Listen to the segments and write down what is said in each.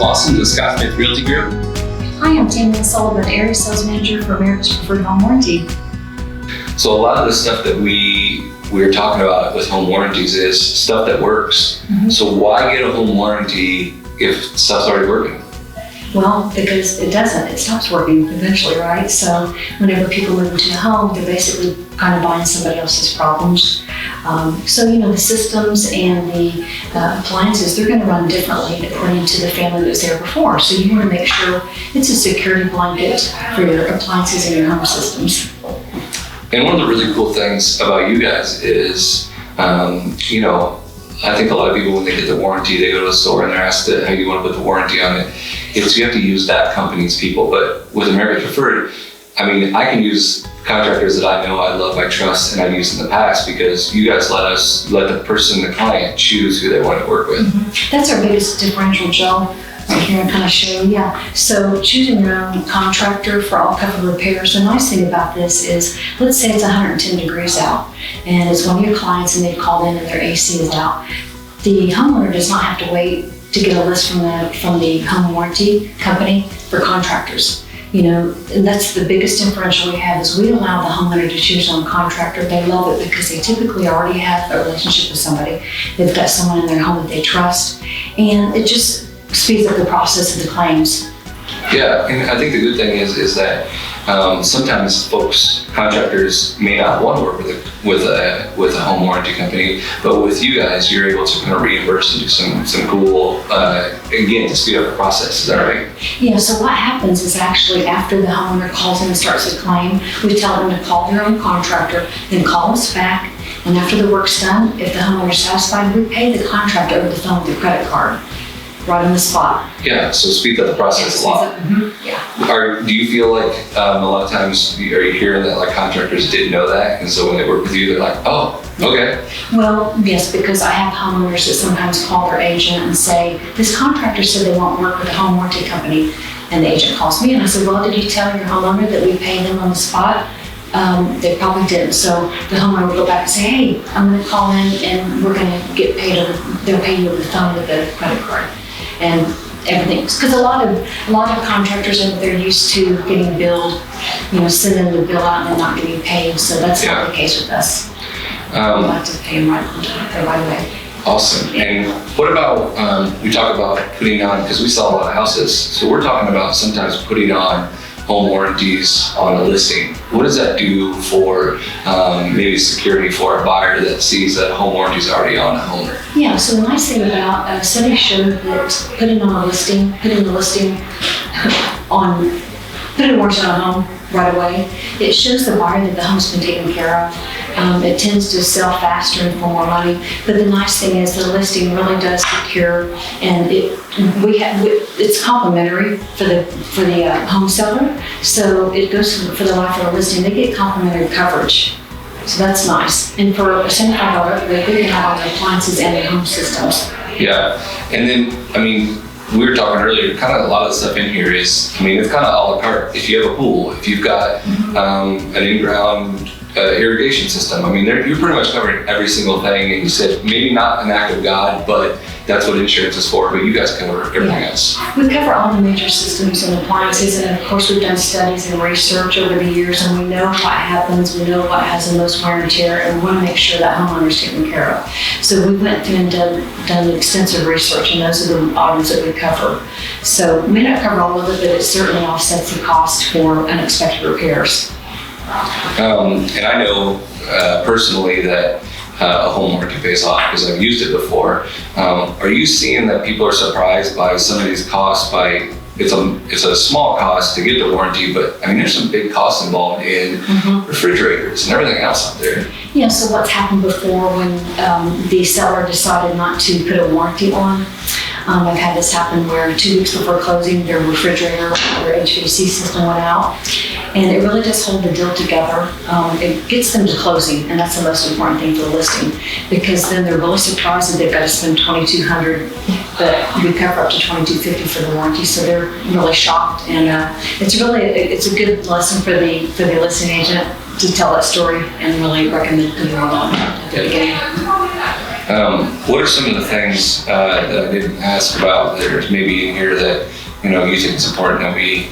Lawson, the Scott Smith Realty Group. Hi, I'm Tamela Sullivan, Area Sales Manager for America's Preferred Home Warranty. So a lot of the stuff that we were talking about with home warranties is stuff that works. So why get a home warranty if stuff's already working? Well, because it doesn't. It stops working eventually, right? So whenever people move into the home, they're basically kind of buying somebody else's problems. The systems and the appliances, they're going to run differently according to the family that was there before. So you want to make sure it's a security blanket for your appliances and your home systems. And one of the really cool things about you guys is, I think a lot of people, when they get the warranty, they go to the store and they're asked, how do you want to put the warranty on it? It's you have to use that company's people. But with American Preferred, I can use contractors that I know, I love, I trust, and I've used in the past because you guys let the person, the client, choose who they want to work with. That's our biggest differential, Joe. Right here, I'm kind of showing, So choosing your own contractor for all covered repairs. The nice thing about this is, let's say it's 110 degrees out, and it's one of your clients and they've called in and their AC is out. The homeowner does not have to wait to get a list from the home warranty company for contractors. And that's the biggest differential we have is we allow the homeowner to choose their own contractor. They love it because they typically already have a relationship with somebody. They've got someone in their home that they trust, and it just speeds up the process of the claims. Yeah, and I think the good thing is that sometimes contractors may not want to work with a home warranty company, but with you guys, you're able to kind of reimburse and do some cool, again, to speed up the process. Is that right? Yeah, so what happens is actually after the homeowner calls in and starts a claim, we tell them to call their own contractor, then call us back, and after the work's done, if the homeowner's satisfied, we pay the contractor over the phone with a credit card. Right on the spot. Yeah, so speed up the process a lot. Yeah. Do you feel like a lot of times are you hearing that like contractors didn't know that, and so when they work with you, they're like, oh, okay. Well, yes, because I have homeowners that sometimes call their agent and say, this contractor said they won't work with a home warranty company, and the agent calls me and I said, well, did you tell your homeowner that we pay them on the spot? They probably didn't. So the homeowner will go back and say, hey, I'm going to call in and we're going to get paid they'll pay you over the phone with a credit card. And everything, because a lot of contractors they're used to getting billed, sending the bill out and then not getting paid. So that's not the case with us. We like to pay them right away. Awesome. And what about we talk about putting on, because we sell a lot of houses, so we're talking about sometimes putting on home warranties on a listing. What does that do for maybe security for a buyer that sees that home warranty is already on a homeowner? Yeah, so the nice thing about studies show that putting the listing on, putting a warranty on a home right away, it shows the buyer that the home's been taken care of. It tends to sell faster and for more money. But the nice thing is the listing really does secure, and it's complimentary for the home seller. So it goes for the life of the listing. They get complimentary coverage. So that's nice. And for a $75 upgrade, we can have all the appliances and the home systems. Yeah, and then we were talking earlier, kind of a lot of the stuff in here is, it's kind of a la carte. If you have a pool, if you've got an in-ground irrigation system, you're pretty much covering every single thing. And you said maybe not an act of God, but that's what insurance is for. But you guys cover everything else. We cover all the major systems and appliances, and of course we've done studies and research over the years, and we know what happens, we know what has the most wear and tear, and we want to make sure that homeowner's taken care of. So we went through and done extensive research, and those are the items that we cover. So we may not cover all of it, but it certainly offsets the cost for unexpected repairs. And I know personally that a home warranty pays off because I've used it before. Are you seeing that people are surprised by some of these costs? It's a small cost to get the warranty, but there's some big costs involved in refrigerators and everything else out there. Yeah, so what's happened before when the seller decided not to put a warranty on, I've had this happen where 2 weeks before closing, their refrigerator or their HVAC system went out. And it really does hold the deal together. It gets them to closing, and that's the most important thing for the listing, because then they're really surprised that they've got to spend $2,200, but we cover up to $2,250 for the warranty, so they're really shocked. And it's a good lesson for the listing agent to tell that story and really recommend putting one on at the beginning. What are some of the things that I didn't ask about that are maybe in here that you think it's important that we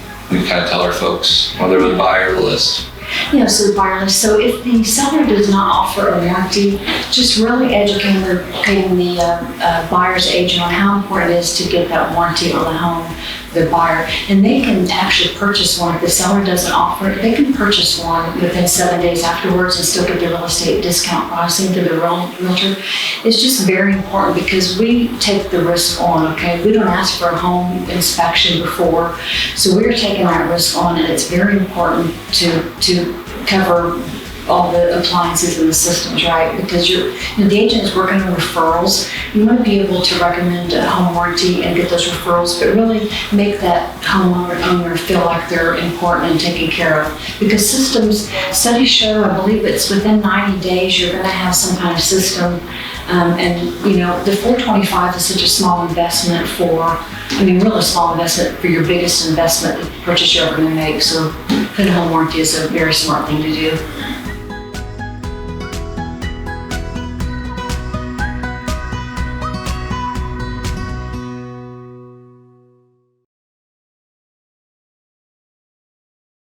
kind of tell our folks, whether the buyer or the list? Yeah, so wireless. So if the seller does not offer a warranty, just really educating the buyer's agent on how important it is to get that warranty on the home, the buyer. And they can actually purchase one. If the seller doesn't offer it, they can purchase one within 7 days afterwards and still get the real estate discount pricing to the realtor. It's just very important because we take the risk on, okay? We don't ask for a home inspection before, so we're taking that risk on, and it's very important to cover all the appliances and the systems, right? Because the agent is working on referrals. You want to be able to recommend a home warranty and get those referrals, but really make that homeowner feel like they're important and taken care of. Because studies show, I believe it's within 90 days, you're going to have some kind of system. The $425 is such a small investment really small investment for your biggest investment purchase you're ever going to make. So putting a home warranty is a very smart thing to do.